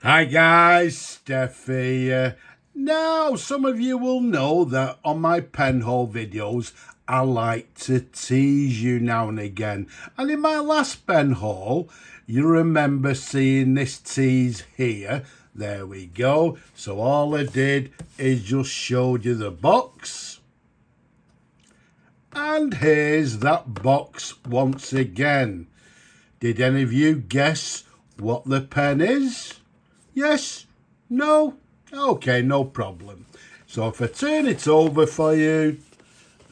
Hi guys, Steph here. Now, some of you will know that on my pen haul videos, I like to tease you now and again. And in my last pen haul, you remember seeing this tease here. There we go. So all I did is just showed you the box. And here's that box once again. Did any of you guess what the pen is? Yes? No? Okay, no problem. So if I turn it over for you,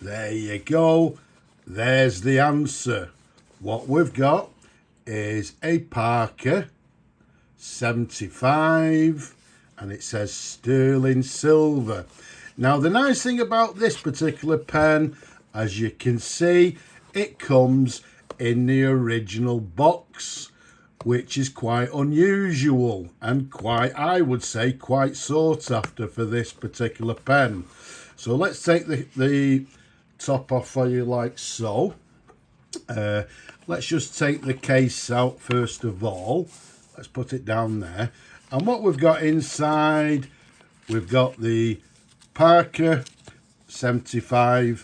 there you go. There's the answer. What we've got is a Parker 75 and it says sterling silver. Now the nice thing about this particular pen, as you can see, it comes in the original box, which is quite unusual and quite, I would say, quite sought after for this particular pen. So let's take the top off for you like so. Let's just take the case out first of all. Let's put it down there. And what we've got inside, we've got the Parker 75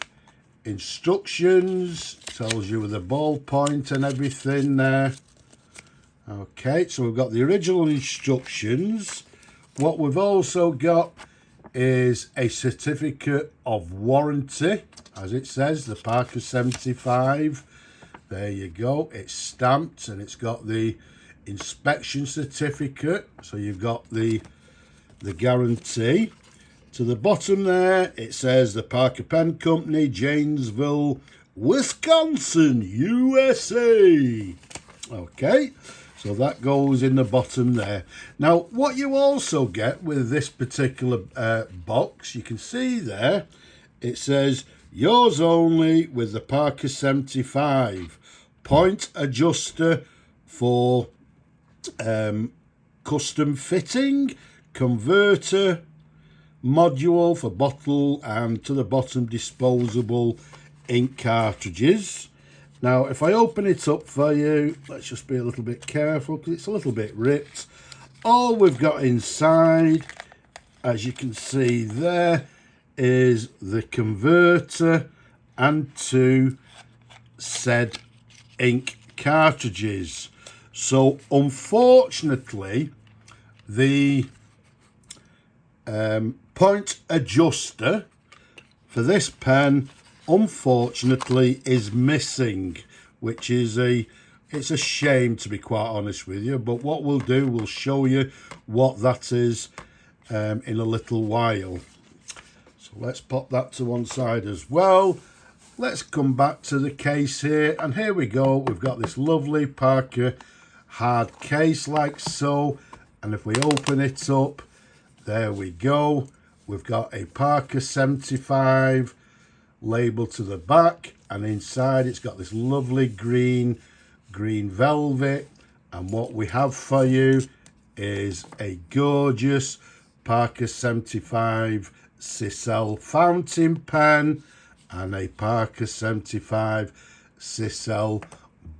instructions. Tells you with the ballpoint and everything there. Okay, so we've got the original instructions. What we've also got is a certificate of warranty, as it says, the Parker 75. There you go. It's stamped and it's got the inspection certificate. So you've got the guarantee. To the bottom there, it says the Parker Pen Company, Janesville, Wisconsin, USA. Okay. So that goes in the bottom there. Now, what you also get with this particular box, you can see there, it says, yours only with the Parker 75. Point adjuster for custom fitting, converter, module for bottle, and to the bottom, disposable ink cartridges. Now, if I open it up for you, let's just be a little bit careful because it's a little bit ripped. All we've got inside, as you can see there, is the converter and two said ink cartridges. So, unfortunately, the point adjuster for this pen unfortunately is missing, which is it's a shame, to be quite honest with you, but what we'll do, we'll show you what that is in a little while. So let's pop that to one side as well. Let's come back to the case here, and here we go. We've got this lovely Parker hard case like so, and if we open it up, there we go. We've got a Parker 75 label to the back, and inside it's got this lovely green velvet. And what we have for you is a gorgeous Parker 75 Cicel fountain pen and a Parker 75 Cicel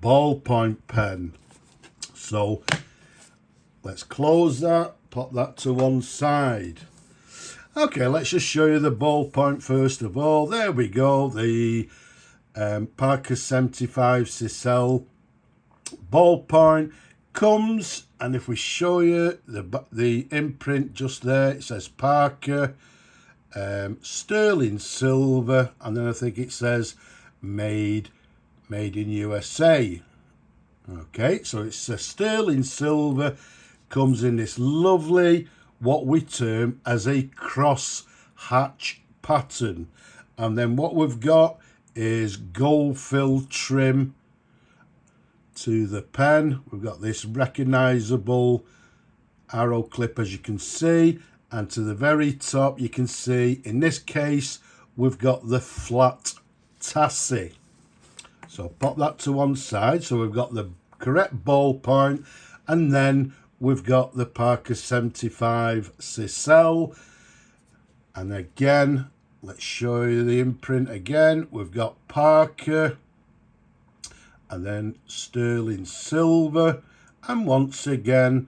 ballpoint pen. So let's close that, pop that to one side. Okay, let's just show you the ballpoint first of all. There we go, the Parker 75 Cicel ballpoint comes, and if we show you the imprint just there, it says Parker, sterling silver, and then I think it says made in USA. Okay, so it's a sterling silver, comes in this lovely, what we term as a cross hatch pattern. And then what we've got is gold fill trim to the pen. We've got this recognizable arrow clip, as you can see, and to the very top you can see in this case we've got the flat tassie. So pop that to one side. So we've got the correct ballpoint, and then we've got the Parker 75 Cicel. And again, let's show you the imprint again. We've got Parker, and then sterling silver, and once again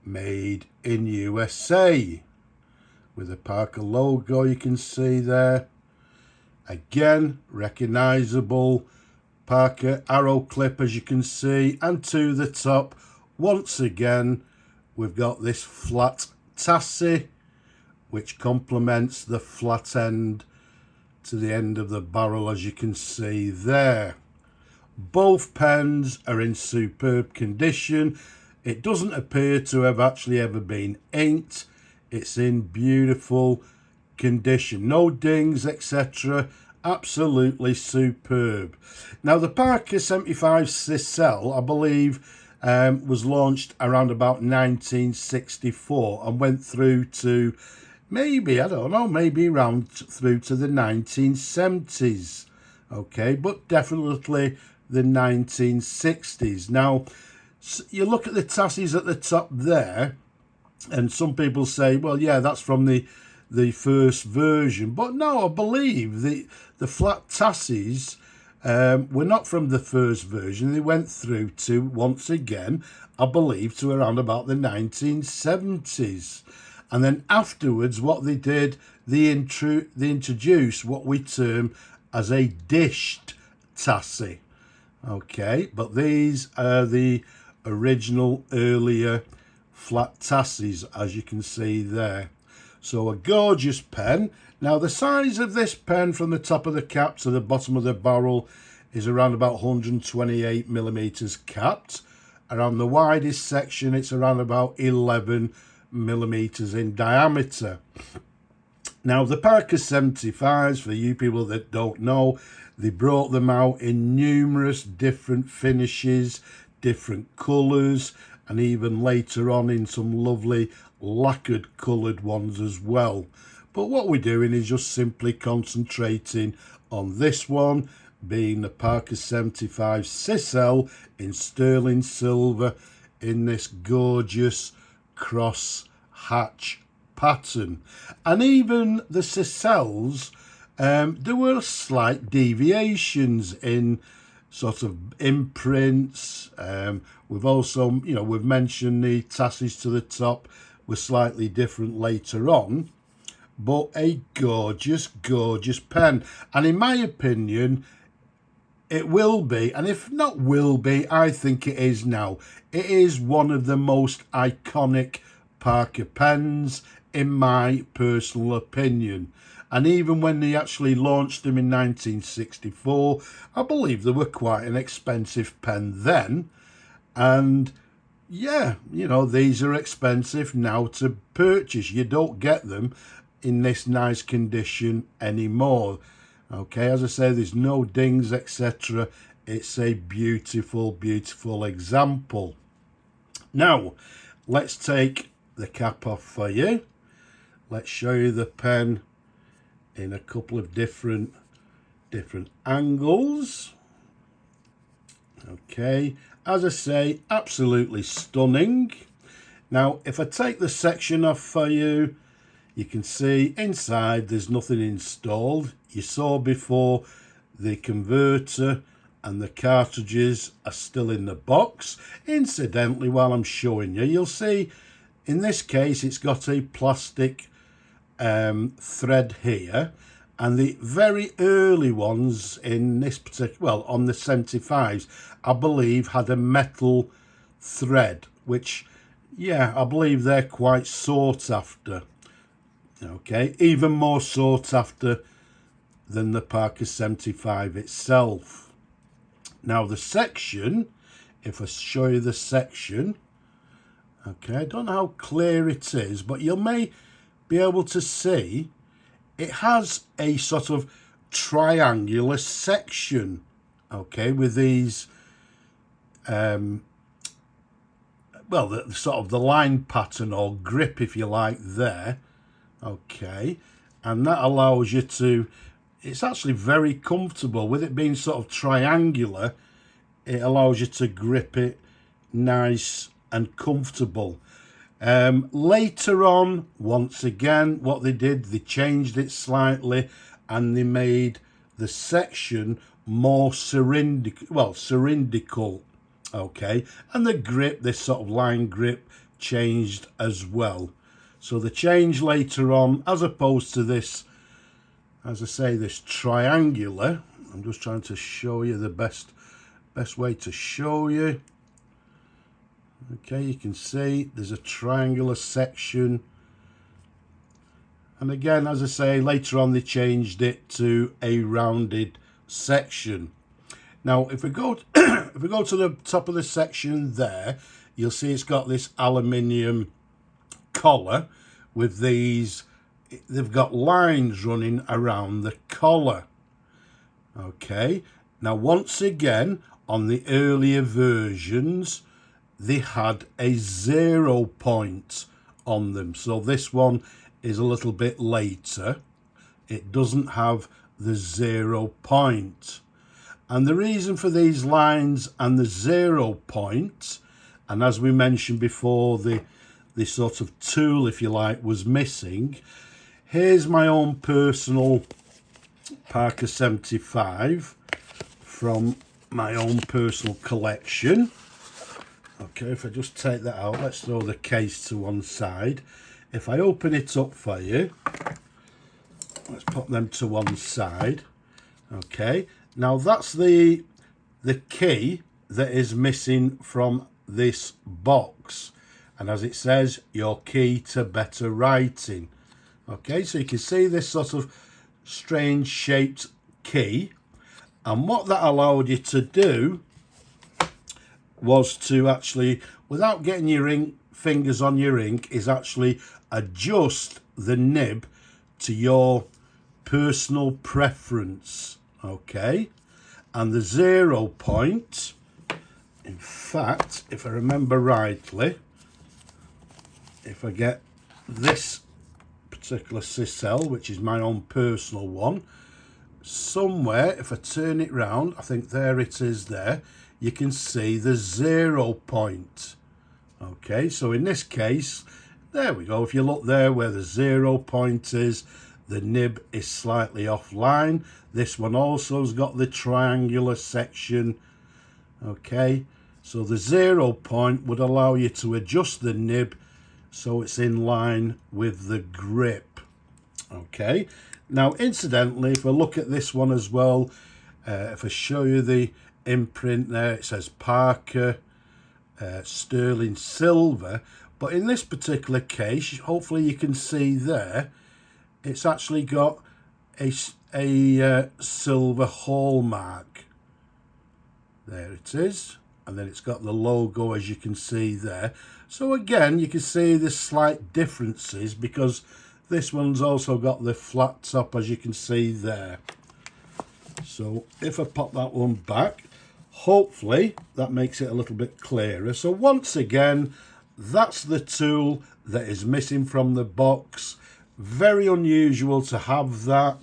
made in USA. With the Parker logo you can see there. Again, recognisable Parker arrow clip as you can see, and to the top once again we've got this flat tassie which complements the flat end to the end of the barrel as you can see there. Both pens are in superb condition. It doesn't appear to have actually ever been inked. It's in beautiful condition, no dings, etc. Absolutely superb. Now the Parker 75 Sisal, I believe, was launched around about 1964 and went through to maybe, I don't know, maybe around through to the 1970s. Okay, but definitely the 1960s. Now you look at the tassies at the top there, and some people say, well, yeah, that's from the first version. But no, I believe the flat tassies were not from the first version. They went through to, once again, I believe, to around about the 1970s. And then afterwards, what they did, they introduced what we term as a dished tassie. Okay, but these are the original earlier flat tassies, as you can see there. So a gorgeous pen. Now the size of this pen from the top of the cap to the bottom of the barrel is around about 128 millimeters capped. Around the widest section it's around about 11 millimeters in diameter. Now the Parker 75s, for you people that don't know, they brought them out in numerous different finishes, different colours, and even later on in some lovely lacquered coloured ones as well. But what we're doing is just simply concentrating on this one, being the Parker 75 Sisal in sterling silver in this gorgeous cross hatch pattern. And even the Sisals, there were slight deviations in sort of imprints. We've also, we've mentioned the tassies to the top were slightly different later on, but a gorgeous, gorgeous pen. And in my opinion, it will be, and if not will be, I think it is now. It is one of the most iconic Parker pens, in my personal opinion. And even when they actually launched them in 1964, I believe they were quite an expensive pen then. And yeah, these are expensive now to purchase. You don't get them in this nice condition anymore. Okay, as I say, there's no dings, etc. It's a beautiful, beautiful example. Now, let's take the cap off for you. Let's show you the pen in a couple of different angles. Okay, as I say, absolutely stunning. Now, if I take the section off for you, you can see inside there's nothing installed. You saw before the converter and the cartridges are still in the box. Incidentally, while I'm showing you, you'll see in this case it's got a plastic thread here, and the very early ones in this particular, well, on the 75s, I believe had a metal thread, which, yeah, I believe they're quite sought after. Okay, even more sought after than the Parker 75 itself. Now the section, if I show you the section, okay, I don't know how clear it is, but you may be able to see it has a sort of triangular section, okay, with these well, the sort of the line pattern or grip, if you like, there. Okay, and that allows you to, it's actually very comfortable with it being sort of triangular. It allows you to grip it nice and comfortable. Later on, once again, what they did, they changed it slightly and they made the section more cylindrical, okay, and the grip, this sort of line grip, changed as well. So the change later on, as opposed to this, as I say, this triangular, I'm just trying to show you the best way to show you. Okay, you can see there's a triangular section. And again, as I say, later on they changed it to a rounded section. Now, if we go if we go to the top of the section there, you'll see it's got this aluminium collar with these, they've got lines running around the collar. Okay, now once again, on the earlier versions, they had a 0 point on them. So this one is a little bit later. It doesn't have the 0 point. And the reason for these lines and the 0 point, and as we mentioned before, the sort of tool, if you like, was missing. Here's my own personal Parker 75 from my own personal collection. Okay, if I just take that out, let's throw the case to one side. If I open it up for you, let's put them to one side. Okay, now that's the key that is missing from this box. And as it says, your key to better writing. Okay, so you can see this sort of strange shaped key. And what that allowed you to do was to actually, without getting your fingers on your ink, is actually adjust the nib to your personal preference. Okay, and the 0 point, in fact, if I remember rightly, if I get this particular Sisal, which is my own personal one, somewhere, if I turn it round, I think there it is there, you can see the 0 point. Okay, so in this case, there we go. If you look there where the 0 point is, the nib is slightly offline. This one also has got the triangular section. Okay, so the 0 point would allow you to adjust the nib so it's in line with the grip. Okay, now incidentally, if I look at this one as well, if I show you the imprint there, it says Parker sterling silver, but in this particular case, hopefully you can see there, it's actually got a silver hallmark. There it is, and then it's got the logo, as you can see there. So again, you can see the slight differences because this one's also got the flat top, as you can see there. So if I pop that one back, hopefully that makes it a little bit clearer. So once again, that's the tool that is missing from the box. Very unusual to have that.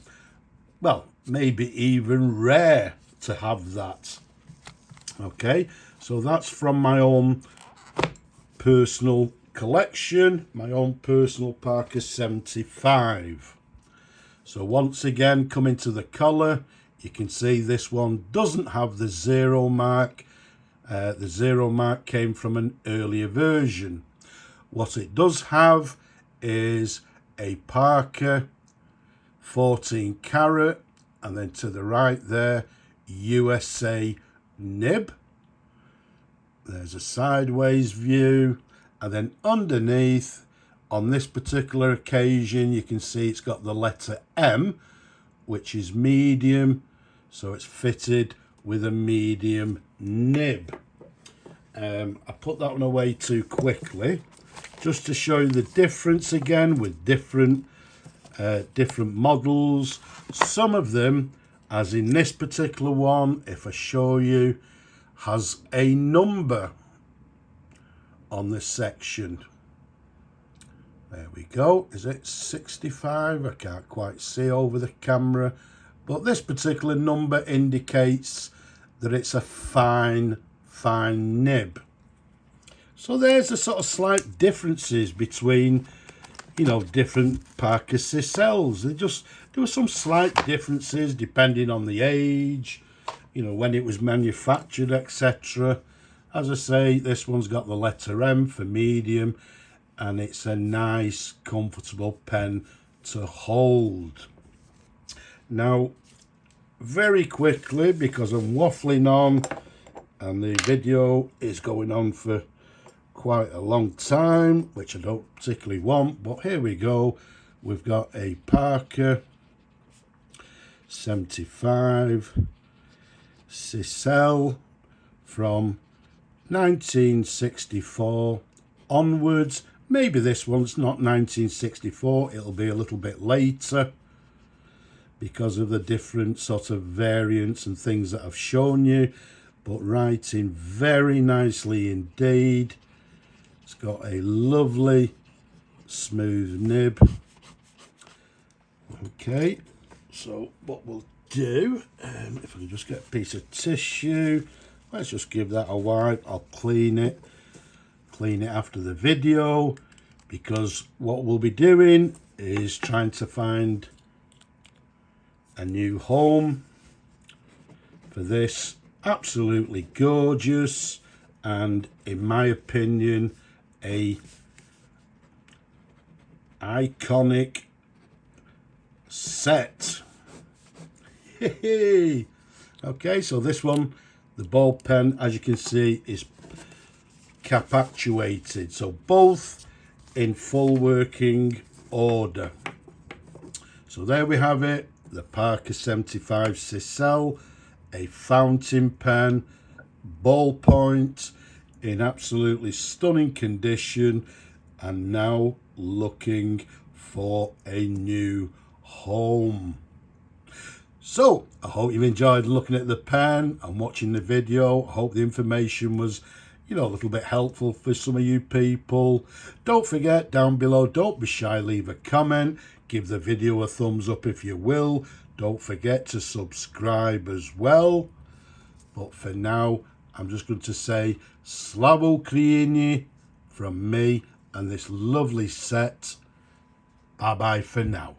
Well, maybe even rare to have that. Okay, so that's from my own personal collection, my own personal Parker 75. So once again, coming to the collar, you can see this one doesn't have the 0 mark. The 0 mark came from an earlier version. What it does have is a Parker 14 carat, and then to the right there, USA nib. There's a sideways view, and then underneath, on this particular occasion, you can see it's got the letter M, which is medium, so it's fitted with a medium nib. I put that one away too quickly, just to show you the difference again with different models. Some of them, as in this particular one, if I show you, has a number on this section. There we go. Is it 65? I can't quite see over the camera, but this particular number indicates that it's a fine nib. So there's the sort of slight differences between, you know, different Parker Sisals. There were some slight differences depending on the age, you know, when it was manufactured, etc. As I say, this one's got the letter M for medium, and it's a nice, comfortable pen to hold. Now, very quickly, because I'm waffling on and the video is going on for quite a long time, which I don't particularly want, but here we go. We've got a Parker 75 Cicel from 1964 onwards. Maybe this one's not 1964, it'll be a little bit later because of the different sort of variants and things that I've shown you, but writing very nicely indeed. It's got a lovely smooth nib. Okay, so what we'll do, if I can just get a piece of tissue, let's just give that a wipe. I'll clean it after the video, because what we'll be doing is trying to find a new home for this absolutely gorgeous and, in my opinion, a iconic set. Okay, so this one, the ball pen, as you can see, is cap actuated, so both in full working order. So there we have it, the Parker 75 Cicel, a fountain pen, ballpoint, in absolutely stunning condition, and now looking for a new home. So I hope you've enjoyed looking at the pen and watching the video. I hope the information was, a little bit helpful for some of you people. Don't forget, down below, don't be shy, leave a comment, give the video a thumbs up if you will. Don't forget to subscribe as well. But for now, I'm just going to say Slava Ukraini from me and this lovely set. Bye bye for now.